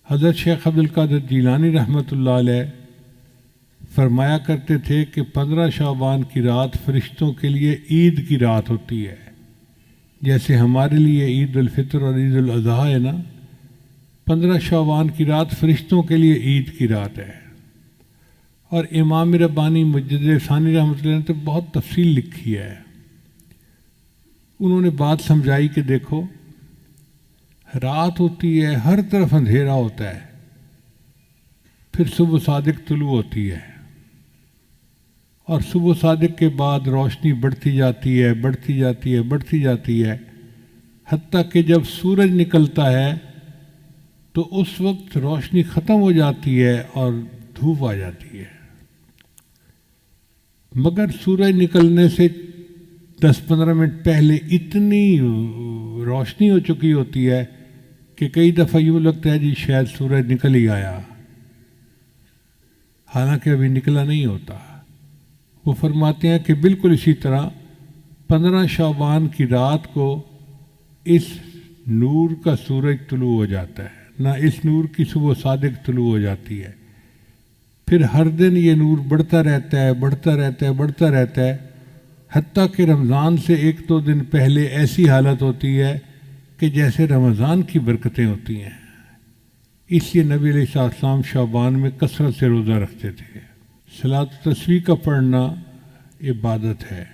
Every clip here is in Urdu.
حضرت شیخ عبدالقادر جیلانی رحمۃ اللہ علیہ فرمایا کرتے تھے کہ 15 شعبان کی رات فرشتوں کے لیے عید کی رات ہوتی ہے، جیسے ہمارے لیے عید الفطر اور عید الاضحیٰ ہے نا۔ 15 شعبان کی رات فرشتوں کے لیے عید کی رات ہے۔ اور امام ربانی مجدد ثانی رحمۃ اللہ نے تو بہت تفصیل لکھی ہے۔ انہوں نے بات سمجھائی کہ دیکھو، رات ہوتی ہے، ہر طرف اندھیرا ہوتا ہے، پھر صبح صادق طلوع ہوتی ہے، اور صبح صادق کے بعد روشنی بڑھتی جاتی ہے، بڑھتی جاتی ہے، بڑھتی جاتی ہے، حتیٰ کہ جب سورج نکلتا ہے تو اس وقت روشنی ختم ہو جاتی ہے اور دھوپ آ جاتی ہے۔ مگر سورج نکلنے سے 10-15 منٹ پہلے اتنی روشنی ہو چکی ہوتی ہے کہ کئی دفعہ یوں لگتا ہے جی شاید سورج نکل ہی آیا، حالانکہ ابھی نکلا نہیں ہوتا۔ وہ فرماتے ہیں کہ بالکل اسی طرح 15 شعبان کی رات کو اس نور کا سورج طلوع ہو جاتا ہے، نہ اس نور کی صبح صادق طلوع ہو جاتی ہے، پھر ہر دن یہ نور بڑھتا رہتا ہے، بڑھتا رہتا ہے، بڑھتا رہتا ہے، حتیٰ کہ رمضان سے 1-2 دن پہلے ایسی حالت ہوتی ہے کہ جیسے رمضان کی برکتیں ہوتی ہیں۔ اس لیے نبی علیہ السلام شعبان میں کثرت سے روزہ رکھتے تھے۔ صلاۃ و تسبیح کا پڑھنا عبادت ہے،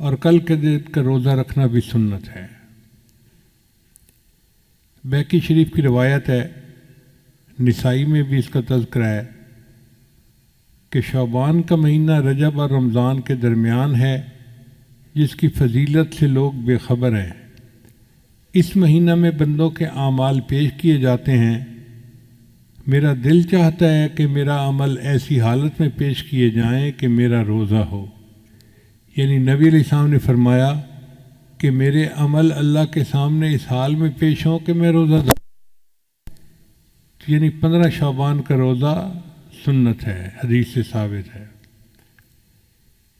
اور کل کے دن کا روزہ رکھنا بھی سنت ہے۔ بیکی شریف کی روایت ہے، نسائی میں بھی اس کا تذکرہ ہے کہ شعبان کا مہینہ رجب اور رمضان کے درمیان ہے، جس کی فضیلت سے لوگ بے خبر ہیں۔ اس مہینہ میں بندوں کے اعمال پیش کیے جاتے ہیں۔ میرا دل چاہتا ہے کہ میرا عمل ایسی حالت میں پیش کیے جائیں کہ میرا روزہ ہو، یعنی نبی علیہ السلام نے فرمایا کہ میرے عمل اللہ کے سامنے اس حال میں پیش ہوں کہ میں روزہ دار، یعنی 15 شعبان کا روزہ سنت ہے، حدیث سے ثابت ہے۔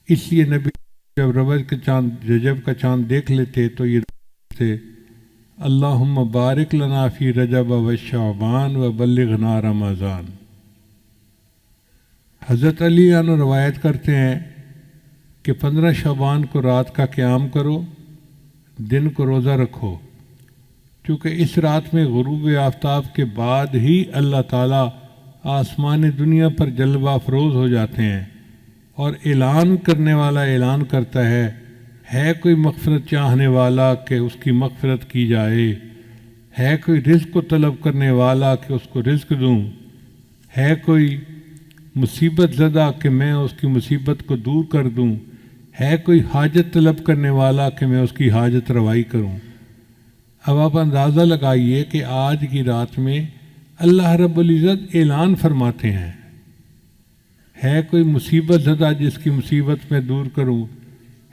اس لیے نبی جب رجب کا چاند دیکھ لیتے تو یہ تھے، اللہم بارک لنا فی رجب و شعبان و بلغنا رمضان۔ حضرت علی عنہ روایت کرتے ہیں کہ 15 شعبان کو رات کا قیام کرو، دن کو روزہ رکھو، چونکہ اس رات میں غروب آفتاب کے بعد ہی اللہ تعالیٰ آسمان دنیا پر جلوہ افروز ہو جاتے ہیں، اور اعلان کرنے والا اعلان کرتا ہے کوئی مغفرت چاہنے والا کہ اس کی مغفرت کی جائے، ہے کوئی رزق کو طلب کرنے والا کہ اس کو رزق دوں، ہے کوئی مصیبت زدہ کہ میں اس کی مصیبت کو دور کر دوں، ہے کوئی حاجت طلب کرنے والا کہ میں اس کی حاجت روائی کروں۔ اب آپ اندازہ لگائیے کہ آج کی رات میں اللہ رب العزت اعلان فرماتے ہیں، ہے کوئی مصیبت زدہ جس کی مصیبت میں دور کروں،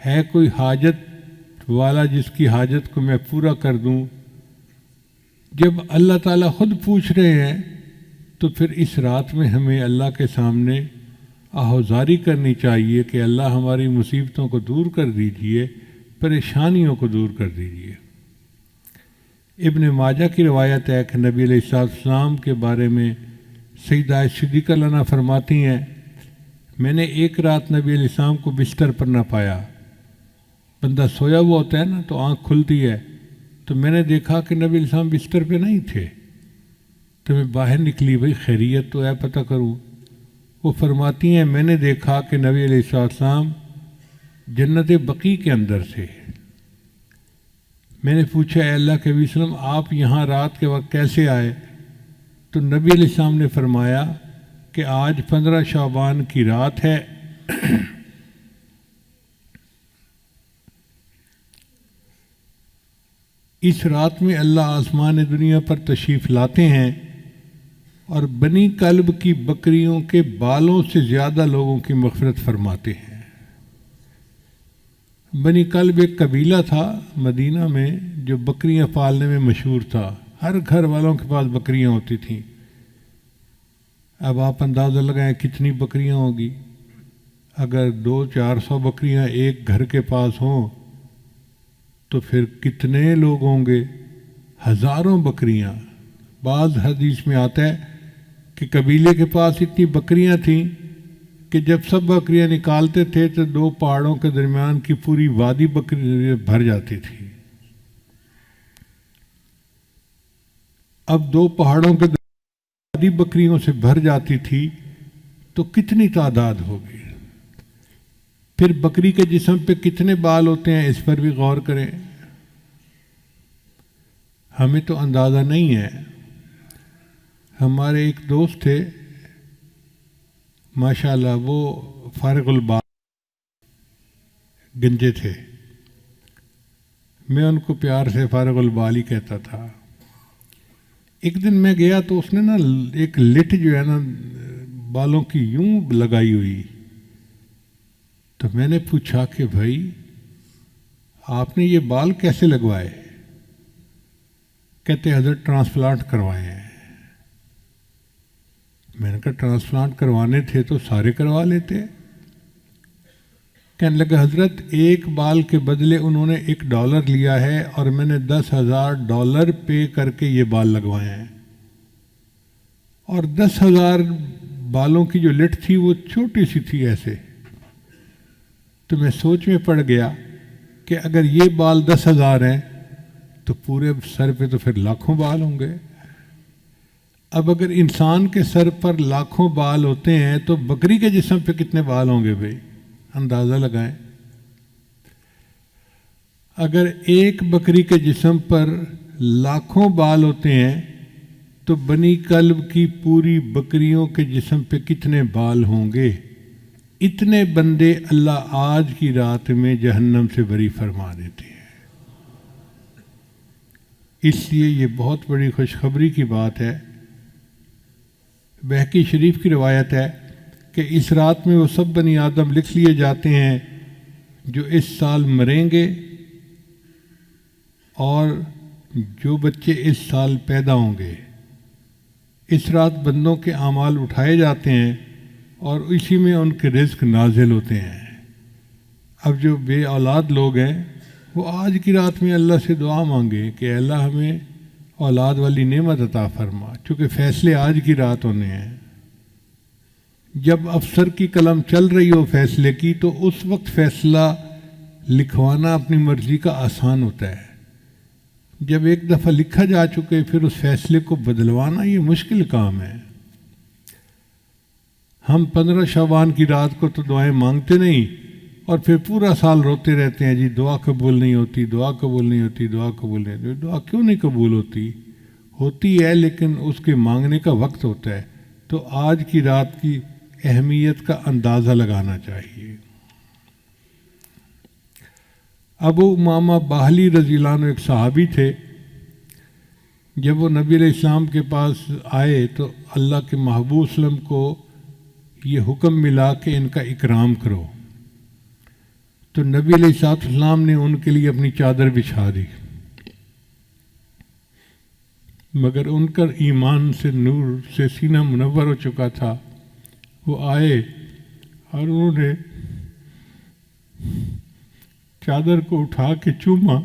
ہے کوئی حاجت والا جس کی حاجت کو میں پورا کر دوں۔ جب اللہ تعالیٰ خود پوچھ رہے ہیں تو پھر اس رات میں ہمیں اللہ کے سامنے آہوزاری کرنی چاہیے کہ اللہ ہماری مصیبتوں کو دور کر دیجئے، پریشانیوں کو دور کر دیجئے۔ ابن ماجہ کی روایت ہے کہ نبی علیہ السلام کے بارے میں سیدہ صدیقہ عنہا فرماتی ہیں، میں نے ایک رات نبی علیہ السلام کو بستر پر نہ پایا۔ بندہ سویا ہوا ہوتا ہے نا تو آنکھ کھلتی ہے، تو میں نے دیکھا کہ نبی علیہ السلام بستر پہ نہیں تھے، تو میں باہر نکلی، بھئی خیریت تو ہے پتہ کروں۔ وہ فرماتی ہیں میں نے دیکھا کہ نبی علیہ السلام جنت بقیع کے اندر تھے۔ میں نے پوچھا اے اللہ کے نبی صلی اللہ علیہ وسلم آپ یہاں رات کے وقت کیسے آئے؟ تو نبی علیہ السلام نے فرمایا کہ آج 15 شعبان کی رات ہے، اس رات میں اللہ آسمان دنیا پر تشریف لاتے ہیں اور بنی کلب کی بکریوں کے بالوں سے زیادہ لوگوں کی مغفرت فرماتے ہیں۔ بنی کلب ایک قبیلہ تھا مدینہ میں جو بکریاں پالنے میں مشہور تھا، ہر گھر والوں کے پاس بکریاں ہوتی تھیں۔ اب آپ اندازہ لگائیں کتنی بکریاں ہوں گی، اگر 200-400 بکریاں ایک گھر کے پاس ہوں تو پھر کتنے لوگ ہوں گے، ہزاروں بکریاں۔ بعض حدیث میں آتا ہے کہ قبیلے کے پاس اتنی بکریاں تھیں کہ جب سب بکریاں نکالتے تھے تو 2 پہاڑوں کے درمیان کی پوری وادی بکری بھر جاتی تھی۔ اب 2 پہاڑوں کے وادی بکریوں سے بھر جاتی تھی تو کتنی تعداد ہوگی؟ پھر بکری کے جسم پہ کتنے بال ہوتے ہیں اس پر بھی غور کریں۔ ہمیں تو اندازہ نہیں ہے۔ ہمارے ایک دوست تھے ماشاءاللہ، وہ فارغ البال گنجے تھے، میں ان کو پیار سے فارغ البال ہی کہتا تھا۔ ایک دن میں گیا تو اس نے نا ایک لٹ جو ہے نا بالوں کی یوں لگائی ہوئی، تو میں نے پوچھا کہ بھائی آپ نے یہ بال کیسے لگوائے؟ کہتے حضرت ٹرانسپلانٹ کروائے ہیں۔ میں نے کہا ٹرانسپلانٹ کروانے تھے تو سارے کروا لیتے۔ کہنے لگا حضرت ایک بال کے بدلے انہوں نے $1 لیا ہے اور میں نے $10,000 پے کر کے یہ بال لگوائے ہیں، اور 10,000 بالوں کی جو لٹ تھی وہ چھوٹی سی تھی ایسے۔ تو میں سوچ میں پڑ گیا کہ اگر یہ بال 10,000 ہیں تو پورے سر پہ تو پھر لاکھوں بال ہوں گے۔ اب اگر انسان کے سر پر لاکھوں بال ہوتے ہیں تو بکری کے جسم پہ کتنے بال ہوں گے بھائی؟ اندازہ لگائیں۔ اگر ایک بکری کے جسم پر لاکھوں بال ہوتے ہیں تو بنی کلب کی پوری بکریوں کے جسم پہ کتنے بال ہوں گے؟ اتنے بندے اللہ آج کی رات میں جہنم سے بری فرما دیتے ہیں۔ اس لیے یہ بہت بڑی خوشخبری کی بات ہے۔ بہقی شریف کی روایت ہے کہ اس رات میں وہ سب بنی آدم لکھ لیے جاتے ہیں جو اس سال مریں گے، اور جو بچے اس سال پیدا ہوں گے۔ اس رات بندوں کے اعمال اٹھائے جاتے ہیں اور اسی میں ان کے رزق نازل ہوتے ہیں۔ اب جو بے اولاد لوگ ہیں وہ آج کی رات میں اللہ سے دعا مانگے کہ اللہ ہمیں اولاد والی نعمت عطا فرما، چونکہ فیصلے آج کی رات ہونے ہیں۔ جب افسر کی قلم چل رہی ہو فیصلے کی تو اس وقت فیصلہ لکھوانا اپنی مرضی کا آسان ہوتا ہے۔ جب ایک دفعہ لکھا جا چکے پھر اس فیصلے کو بدلوانا یہ مشکل کام ہے۔ ہم 15 شعبان کی رات کو تو دعائیں مانگتے نہیں اور پھر پورا سال روتے رہتے ہیں، جی دعا قبول نہیں ہوتی، دعا قبول نہیں ہوتی، دعا قبول نہیں ہوتی۔ دعا کیوں نہیں قبول ہوتی ہے لیکن اس کے مانگنے کا وقت ہوتا ہے۔ تو آج کی رات کی اہمیت کا اندازہ لگانا چاہیے۔ ابو امامہ باہلی رضی اللہ عنہ ایک صحابی تھے۔ جب وہ نبی علیہ السلام کے پاس آئے تو اللہ کے محبوب وسلم کو یہ حکم ملا کہ ان کا اکرام کرو، تو نبی علیہ السلام نے ان کے لیے اپنی چادر بچھا دی، مگر ان کا ایمان سے نور سے سینہ منور ہو چکا تھا۔ وہ آئے اور انہوں نے چادر کو اٹھا کے چوما،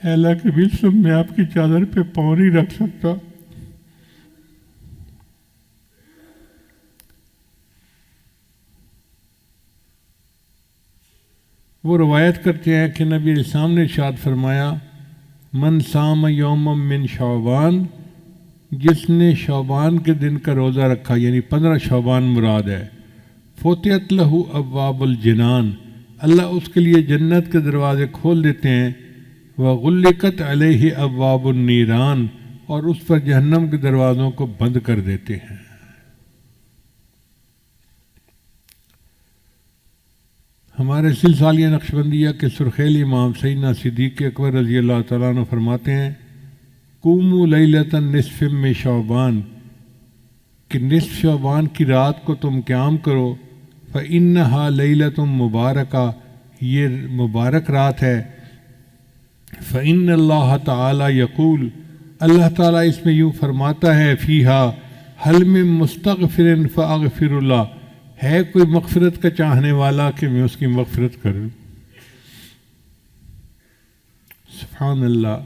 اے اللہ کے وسلم میں آپ کی چادر پہ پاؤں نہیں رکھ سکتا۔ وہ روایت کرتے ہیں کہ نبی علیہ السلام نے ارشاد فرمایا، من صام یوم من شعبان، جس نے شعبان کے دن کا روزہ رکھا، یعنی 15 شعبان مراد ہے، فتحت لہ ابواب الجنان، اللہ اس کے لیے جنت کے دروازے کھول دیتے ہیں، وغلقت علیہ ابواب النیران، اور اس پر جہنم کے دروازوں کو بند کر دیتے ہیں۔ ہمارے سلسالیہ نقشبندیہ کے سرخیلی امام سیدنا صدیق اکبر رضی اللہ تعالیٰ عنہ فرماتے ہیں، قوموا لیلۃ نصف من شعبان، کہ نصف شعبان کی رات کو تم قیام کرو، فإنہا لیلۃ مبارکہ، یہ مبارک رات ہے، فإن اللہ تعالی یقول، اللہ تعالیٰ اس میں یوں فرماتا ہے، فیہا حل من مستغفر فاغفر اللہ، ہے کوئی مغفرت کا چاہنے والا کہ میں اس کی مغفرت کروں۔ سبحان اللہ،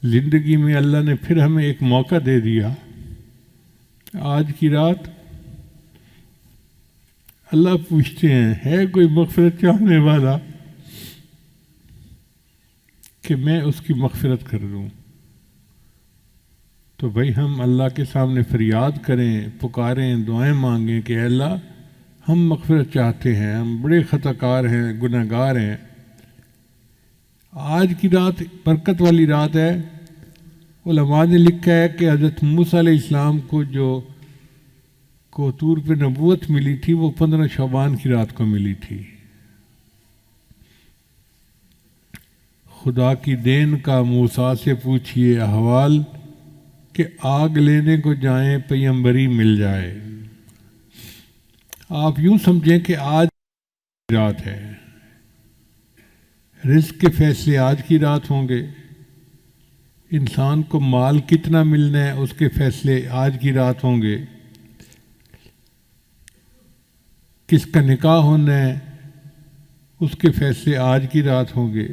زندگی میں اللہ نے پھر ہمیں ایک موقع دے دیا. آج کی رات اللہ پوچھتے ہیں ہے کوئی مغفرت چاہنے والا کہ میں اس کی مغفرت کر دوں. تو بھائی ہم اللہ کے سامنے فریاد کریں، پکاریں، دعائیں مانگیں کہ اے اللہ ہم مغفرت چاہتے ہیں، ہم بڑے خطا کار ہیں، گناہ گار ہیں. آج کی رات برکت والی رات ہے. علماء نے لکھا ہے کہ حضرت موسیٰ علیہ السلام کو طور پہ نبوت ملی تھی، وہ 15 شعبان کی رات کو ملی تھی. خدا کی دین کا موسیٰ سے پوچھئے احوال کہ آگ لینے کو جائیں پیمبری مل جائے. آپ یوں سمجھیں کہ آج کی رات ہے، رزق کے فیصلے آج کی رات ہوں گے، انسان کو مال کتنا ملنا ہے اس کے فیصلے آج کی رات ہوں گے، کس کا نکاح ہونا ہے اس کے فیصلے آج کی رات ہوں گے،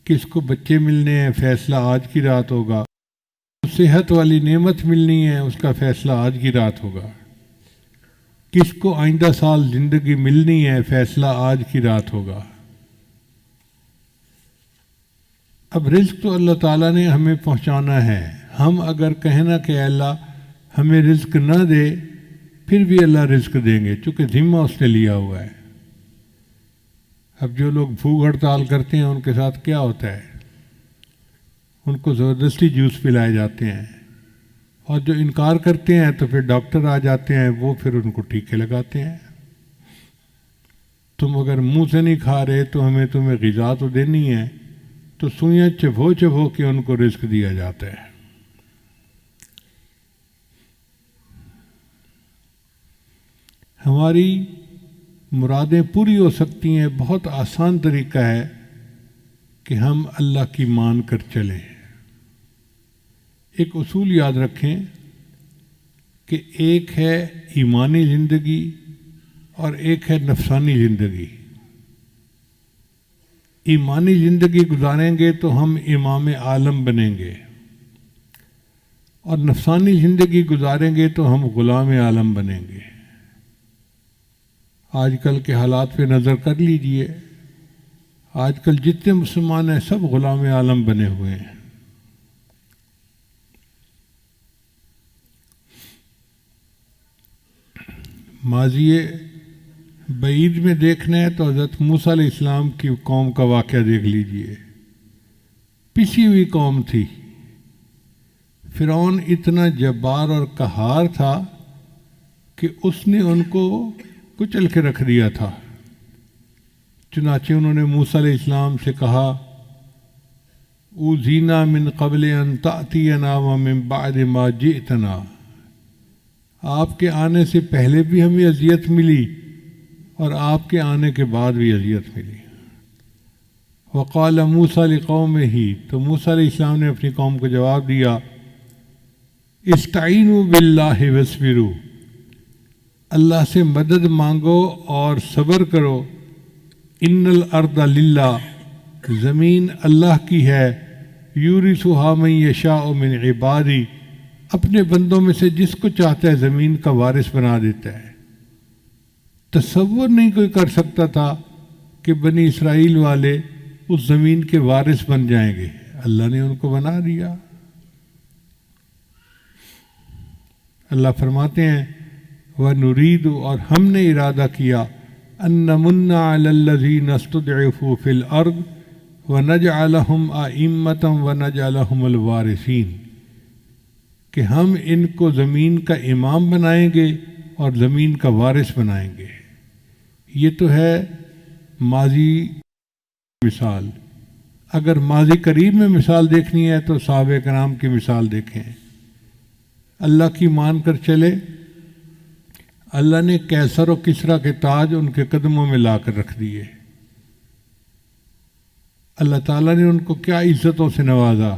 کس کو بچے ملنے ہیں فیصلہ آج کی رات ہوگا، صحت والی نعمت ملنی ہے اس کا فیصلہ آج کی رات ہوگا، کس کو آئندہ سال زندگی ملنی ہے فیصلہ آج کی رات ہوگا. اب رزق تو اللہ تعالیٰ نے ہمیں پہنچانا ہے. ہم اگر کہنا کہ اللہ ہمیں رزق نہ دے پھر بھی اللہ رزق دیں گے، چونکہ ذمہ اس نے لیا ہوا ہے. اب جو لوگ بھوک ہڑتال کرتے ہیں ان کے ساتھ کیا ہوتا ہے؟ ان کو زبردستی جوس پلائے جاتے ہیں، اور جو انکار کرتے ہیں تو پھر ڈاکٹر آ جاتے ہیں، وہ پھر ان کو ٹیکے لگاتے ہیں. تم اگر منہ سے نہیں کھا رہے تو ہمیں تمہیں غذا تو دینی ہے، تو سوئیاں چبھو چبھو کے ان کو رزق دیا جاتا ہے. ہماری مرادیں پوری ہو سکتی ہیں. بہت آسان طریقہ ہے کہ ہم اللہ کی مان کر چلیں. ایک اصول یاد رکھیں کہ ایک ہے ایمانی زندگی اور ایک ہے نفسانی زندگی. ایمانی زندگی گزاریں گے تو ہم امام عالم بنیں گے، اور نفسانی زندگی گزاریں گے تو ہم غلام عالم بنیں گے. آج کل کے حالات پہ نظر کر لیجئے، آج کل جتنے مسلمان ہیں سب غلام عالم بنے ہوئے ہیں. ماضی بعید میں دیکھنا ہے تو حضرت موسیٰ علیہ السلام کی قوم کا واقعہ دیکھ لیجئے. پسی ہوئی قوم تھی. فرعون اتنا جبار اور قہار تھا کہ اس نے ان کو کچل کے رکھ دیا تھا. چنانچہ انہوں نے موسیٰ علیہ السلام سے کہا اوذینا من قبل ان تأتینا ومن بعد ما جئتنا. آپ کے آنے سے پہلے بھی ہمیں اذیت ملی اور آپ کے آنے کے بعد بھی اذیت ملی. وقال موسیٰ لقومہ، تو موسیٰ علیہ السلام نے اپنی قوم کو جواب دیا استعینوا باللہ واصبروا، اللہ سے مدد مانگو اور صبر کرو. ان الارض للہ، زمین اللہ کی ہے. یورثھا من یشاء من عبادی، اپنے بندوں میں سے جس کو چاہتا ہے زمین کا وارث بنا دیتا ہے. تصور نہیں کوئی کر سکتا تھا کہ بنی اسرائیل والے اس زمین کے وارث بن جائیں گے. اللہ نے ان کو بنا دیا. اللہ فرماتے ہیں وَنُرِيدُ، اور ہم نے ارادہ کیا أَن نَمُنَّ عَلَى الَّذِينَ اسْتُضْعِفُوا فِي الْأَرْضِ وَنَجْعَلَهُمْ أَئِمَّةً وَنَجْعَلَهُمُ الْوَارِثِينَ، کہ ہم ان کو زمین کا امام بنائیں گے اور زمین کا وارث بنائیں گے. یہ تو ہے ماضی مثال. اگر ماضی قریب میں مثال دیکھنی ہے تو صحابہ کرام کی مثال دیکھیں. اللہ کی مان کر چلے. اللہ نے کیسر و کسریٰ کے تاج ان کے قدموں میں لا کر رکھ دیے. اللہ تعالیٰ نے ان کو کیا عزتوں سے نوازا.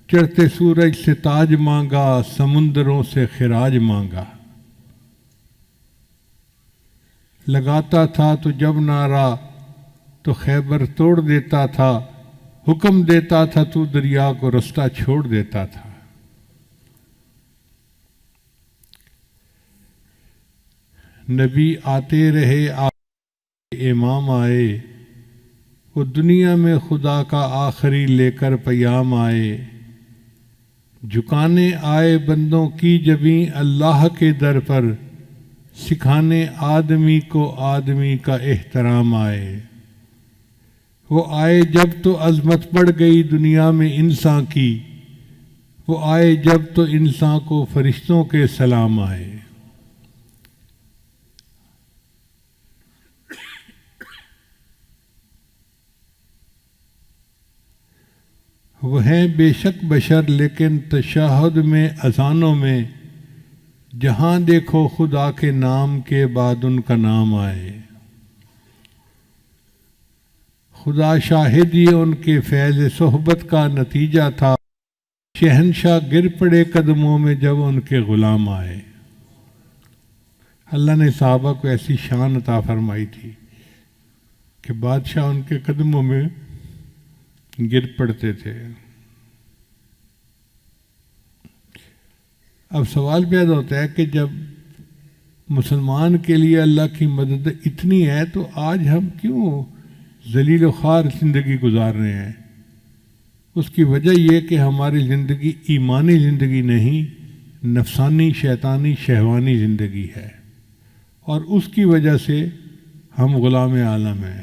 چڑھتے سورج سے تاج مانگا، سمندروں سے خراج مانگا. لگاتا تھا تو جب نعرہ تو خیبر توڑ دیتا تھا. حکم دیتا تھا تو دریا کو رستہ چھوڑ دیتا تھا۔ نبی آتے رہے امام آئے، وہ دنیا میں خدا کا آخری لے کر پیام آئے، جھکانے آئے بندوں کی جبیں اللہ کے در پر، سکھانے آدمی کو آدمی کا احترام آئے۔ وہ آئے جب تو عظمت بڑھ گئی دنیا میں انسان کی، وہ آئے جب تو انسان کو فرشتوں کے سلام آئے۔ وہ ہیں بے شک بشر لیکن تشہد میں اذانوں میں، جہاں دیکھو خدا کے نام کے بعد ان کا نام آئے۔ خدا شاہد یہ ان کے فیض صحبت کا نتیجہ تھا، شہنشاہ گر پڑے قدموں میں جب ان کے غلام آئے۔ اللہ نے صحابہ کو ایسی شان عطا فرمائی تھی کہ بادشاہ ان کے قدموں میں گر پڑتے تھے۔ اب سوال پیدا ہوتا ہے کہ جب مسلمان کے لیے اللہ کی مدد اتنی ہے تو آج ہم کیوں ذلیل و خوار زندگی گزار رہے ہیں؟ اس کی وجہ یہ کہ ہماری زندگی ایمانی زندگی نہیں، نفسانی شیطانی شہوانی زندگی ہے، اور اس کی وجہ سے ہم غلام عالم ہیں۔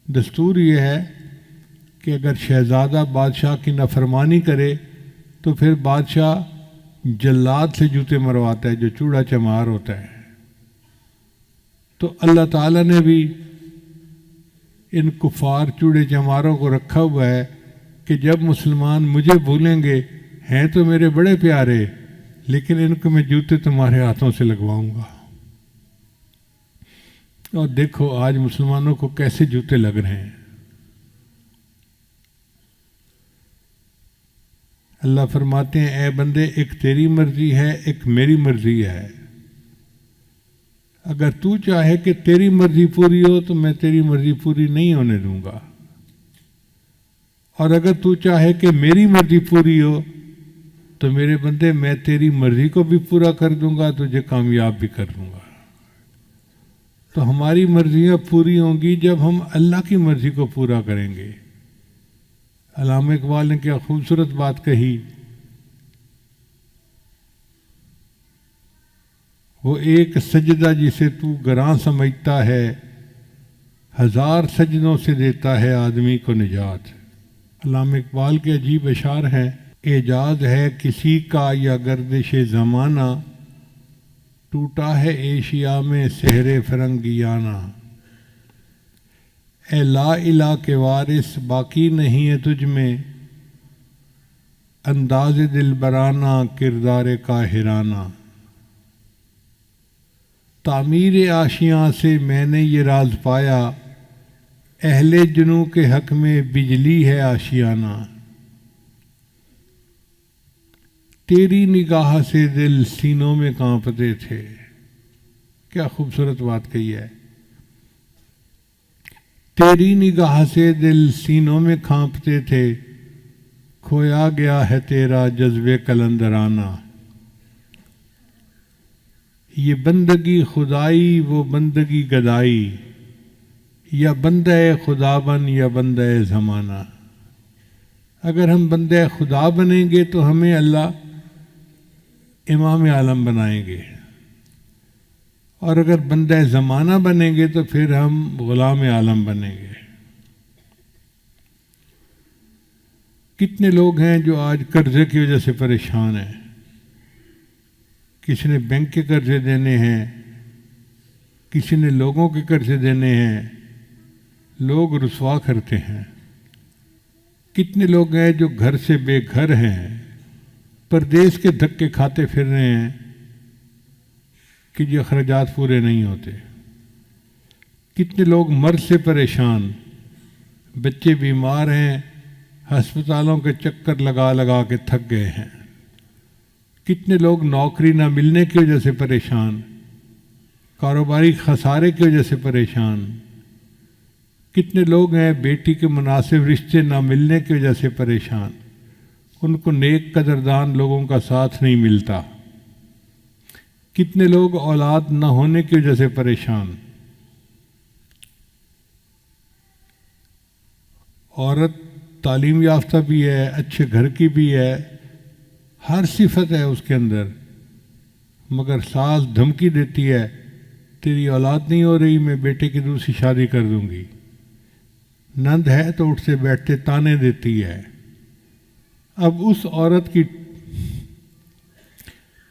دستور یہ ہے کہ اگر شہزادہ بادشاہ کی نافرمانی کرے تو پھر بادشاہ جلاد سے جوتے مرواتا ہے، جو چوڑا چمار ہوتا ہے۔ تو اللہ تعالیٰ نے بھی ان کفار چوڑے چماروں کو رکھا ہوا ہے کہ جب مسلمان مجھے بھولیں گے، ہیں تو میرے بڑے پیارے، لیکن ان کو میں جوتے تمہارے ہاتھوں سے لگواؤں گا۔ اور دیکھو آج مسلمانوں کو کیسے جوتے لگ رہے ہیں۔ اللہ فرماتے ہیں اے بندے، ایک تیری مرضی ہے، ایک میری مرضی ہے۔ اگر تو چاہے کہ تیری مرضی پوری ہو تو میں تیری مرضی پوری نہیں ہونے دوں گا، اور اگر تو چاہے کہ میری مرضی پوری ہو تو میرے بندے میں تیری مرضی کو بھی پورا کر دوں گا، تجھے کامیاب بھی کر دوں گا۔ تو ہماری مرضیاں پوری ہوں گی جب ہم اللہ کی مرضی کو پورا کریں گے۔ علامہ اقبال نے کیا خوبصورت بات کہی، وہ ایک سجدہ جسے تو گراں سمجھتا ہے، ہزار سجدوں سے دیتا ہے آدمی کو نجات۔ علامہ اقبال کے عجیب اشعار ہیں، اعجاز ہے کسی کا یا گردش زمانہ، ٹوٹا ہے ایشیا میں سحر فرنگیانہ۔ اے لا الہ کے وارث باقی نہیں ہے تجھ میں، انداز دلبرانہ کردار قاہرانہ۔ تعمیر آشیاں سے میں نے یہ راز پایا، اہل جنوں کے حق میں بجلی ہے آشیانہ۔ تیری نگاہ سے دل سینوں میں کانپتے تھے۔ کیا خوبصورت بات کہی ہے، تیری نگاہ سے دل سینوں میں کانپتے تھے، کھویا گیا ہے تیرا جذبے قلندرانہ۔ یہ بندگی خدائی وہ بندگی گدائی، یا بندہ خدا بن یا بندہ زمانہ۔ اگر ہم بندہ خدا بنیں گے تو ہمیں اللہ امام عالم بنائیں گے، اور اگر بندہ زمانہ بنیں گے تو پھر ہم غلام عالم بنیں گے۔ کتنے لوگ ہیں جو آج قرضے کی وجہ سے پریشان ہیں، کسی نے بینک کے قرضے دینے ہیں، کسی نے لوگوں کے قرضے دینے ہیں، لوگ رسوا کرتے ہیں۔ کتنے لوگ ہیں جو گھر سے بے گھر ہیں، پردیس کے دھکے کھاتے پھر رہے ہیں کہ یہ اخراجات پورے نہیں ہوتے۔ کتنے لوگ مرض سے پریشان، بچے بیمار ہیں، ہسپتالوں کے چکر لگا لگا کے تھک گئے ہیں۔ کتنے لوگ نوکری نہ ملنے کی وجہ سے پریشان، کاروباری خسارے کی وجہ سے پریشان۔ کتنے لوگ ہیں بیٹی کے مناسب رشتے نہ ملنے کی وجہ سے پریشان، ان کو نیک قدردان لوگوں کا ساتھ نہیں ملتا۔ کتنے لوگ اولاد نہ ہونے کی وجہ سے پریشان۔ عورت تعلیم یافتہ بھی ہے، اچھے گھر کی بھی ہے، ہر صفت ہے اس کے اندر، مگر ساس دھمکی دیتی ہے تیری اولاد نہیں ہو رہی، میں بیٹے کی دوسری شادی کر دوں گی۔ نند ہے تو اٹھتے بیٹھتے تانے دیتی ہے۔ اب اس عورت کی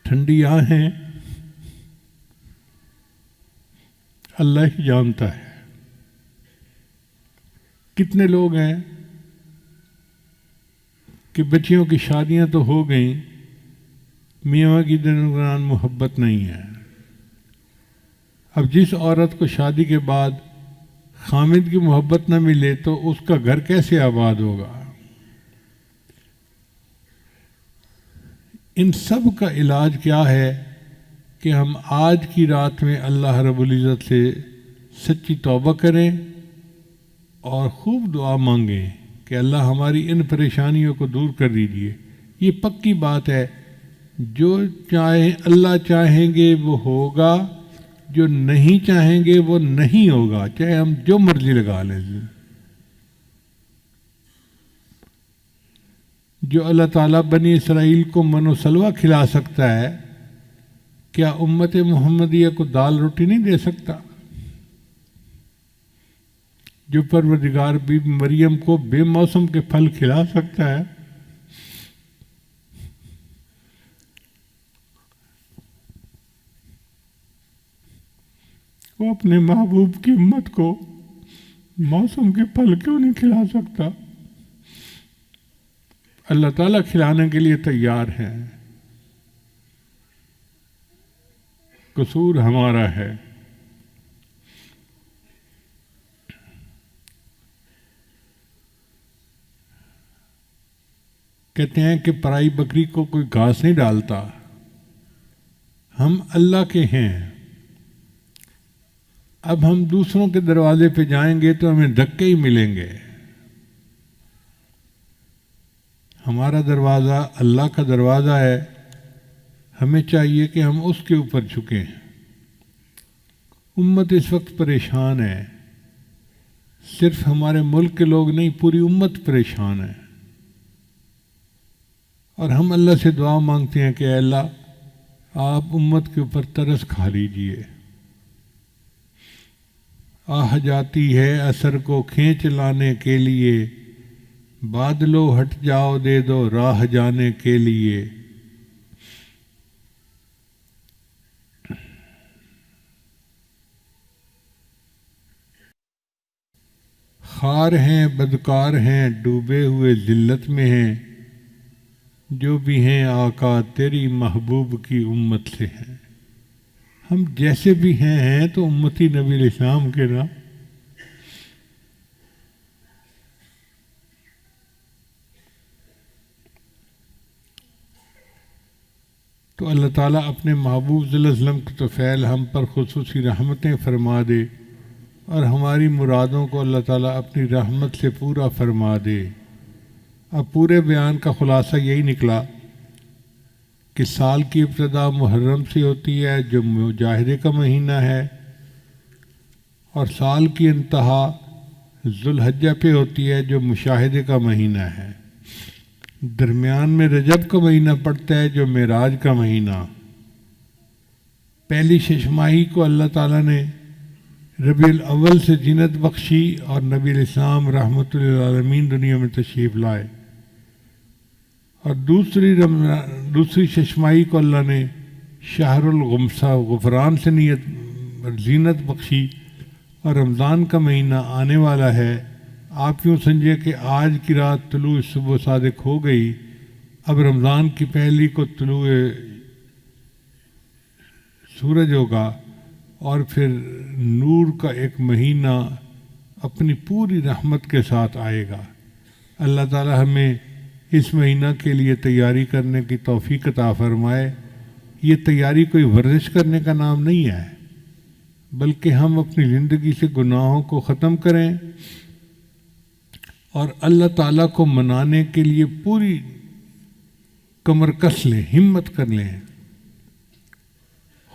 ٹھنڈی آنکھیں اللہ ہی جانتا ہے۔ کتنے لوگ ہیں کہ بچیوں کی شادیاں تو ہو گئیں، میاں کی درمیان محبت نہیں ہے۔ اب جس عورت کو شادی کے بعد خامد کی محبت نہ ملے تو اس کا گھر کیسے آباد ہوگا؟ ان سب کا علاج کیا ہے کہ ہم آج کی رات میں اللہ رب العزت سے سچی توبہ کریں اور خوب دعا مانگیں کہ اللہ ہماری ان پریشانیوں کو دور کر دیجیے۔ یہ پکی بات ہے، جو چاہیں اللہ چاہیں گے وہ ہوگا، جو نہیں چاہیں گے وہ نہیں ہوگا، چاہے ہم جو مرضی لگا لیں۔ جو اللہ تعالیٰ بنی اسرائیل کو من و سلوہ کھلا سکتا ہے، کیا امت محمدیہ کو دال روٹی نہیں دے سکتا؟ جو پروردگار بی مریم کو بے موسم کے پھل کھلا سکتا ہے، وہ اپنے محبوب کی امت کو موسم کے پھل کیوں نہیں کھلا سکتا؟ اللہ تعالیٰ کھلانے کے لیے تیار ہے، قصور ہمارا ہے۔ کہتے ہیں کہ پرائی بکری کو کوئی گھاس نہیں ڈالتا، ہم اللہ کے ہیں۔ اب ہم دوسروں کے دروازے پہ جائیں گے تو ہمیں دھکے ہی ملیں گے۔ ہمارا دروازہ اللہ کا دروازہ ہے، ہمیں چاہیے کہ ہم اس کے اوپر جھکیں۔ امت اس وقت پریشان ہے، صرف ہمارے ملک کے لوگ نہیں، پوری امت پریشان ہے، اور ہم اللہ سے دعا مانگتے ہیں کہ اے اللہ آپ امت کے اوپر ترس کھا لیجئے۔ آہ جاتی ہے اثر کو کھینچ لانے کے لیے، بادلو ہٹ جاؤ دے دو راہ جانے کے لیے۔ خار ہیں بدکار ہیں ڈوبے ہوئے ذلت میں ہیں، جو بھی ہیں آقا تیری محبوب کی امت سے ہیں۔ ہم جیسے بھی ہیں تو امتی نبی علیہ السلام کے نا۔ تو اللہ تعالیٰ اپنے محبوب صلی اللہ علیہ وسلم کی توفیل ہم پر خصوصی رحمتیں فرما دے، اور ہماری مرادوں کو اللہ تعالیٰ اپنی رحمت سے پورا فرما دے۔ اب پورے بیان کا خلاصہ یہی نکلا کہ سال کی ابتدا محرم سے ہوتی ہے جو مجاہدے کا مہینہ ہے، اور سال کی انتہا ذوالحجہ پہ ہوتی ہے جو مشاہدے کا مہینہ ہے۔ درمیان میں رجب کا مہینہ پڑتا ہے جو معراج کا مہینہ۔ پہلی ششماہی کو اللہ تعالیٰ نے ربیع الاول سے زینت بخشی، اور نبی علیہ السلام رحمۃ للعالمین دنیا میں تشریف لائے، اور دوسری ششماہی کو اللہ نے شہر الغمسہ غفران سے زینت بخشی، اور رمضان کا مہینہ آنے والا ہے۔ آپ یوں سمجھے کہ آج کی رات طلوع صبح صادق ہو گئی، اب رمضان کی پہلی کو طلوع سورج ہوگا، اور پھر نور کا ایک مہینہ اپنی پوری رحمت کے ساتھ آئے گا۔ اللہ تعالی ہمیں اس مہینہ کے لیے تیاری کرنے کی توفیق عطا فرمائے۔ یہ تیاری کوئی ورزش کرنے کا نام نہیں ہے، بلکہ ہم اپنی زندگی سے گناہوں کو ختم کریں اور اللہ تعالیٰ کو منانے کے لیے پوری کمر کس لیں، ہمت کر لیں۔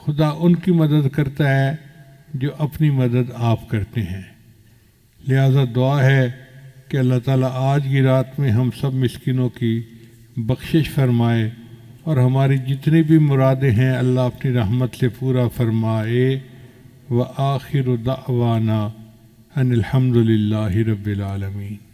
خدا ان کی مدد کرتا ہے جو اپنی مدد آپ کرتے ہیں۔ لہذا دعا ہے کہ اللہ تعالیٰ آج کی رات میں ہم سب مسکینوں کی بخشش فرمائے اور ہماری جتنی بھی مرادیں ہیں اللہ اپنی رحمت سے پورا فرمائے۔ وآخر دعوانا ان الحمد للہ رب العالمین۔